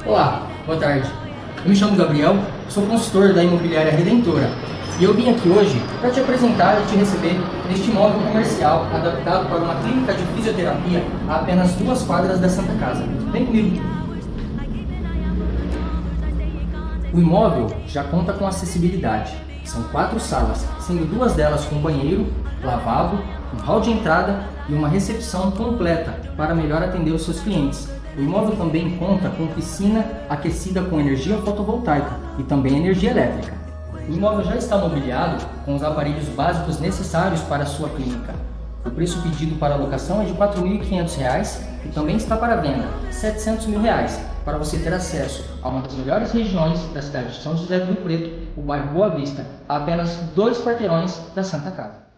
Olá, boa tarde. Eu me chamo Gabriel, sou consultor da Imobiliária Redentora e eu vim aqui hoje para te apresentar e te receber neste imóvel comercial adaptado para uma clínica de fisioterapia a apenas 2 quadras da Santa Casa. Vem comigo. O imóvel já conta com acessibilidade. São 4 salas, sendo 2 delas com banheiro, lavabo, um hall de entrada e uma recepção completa para melhor atender os seus clientes. O imóvel também conta com piscina aquecida com energia fotovoltaica e também energia elétrica. O imóvel já está mobiliado com os aparelhos básicos necessários para a sua clínica. O preço pedido para a locação é de R$ 4.500 e também está para venda R$ 700 mil, para você ter acesso a uma das melhores regiões da cidade de São José do Rio Preto, o bairro Boa Vista, a apenas 2 quarteirões da Santa Casa.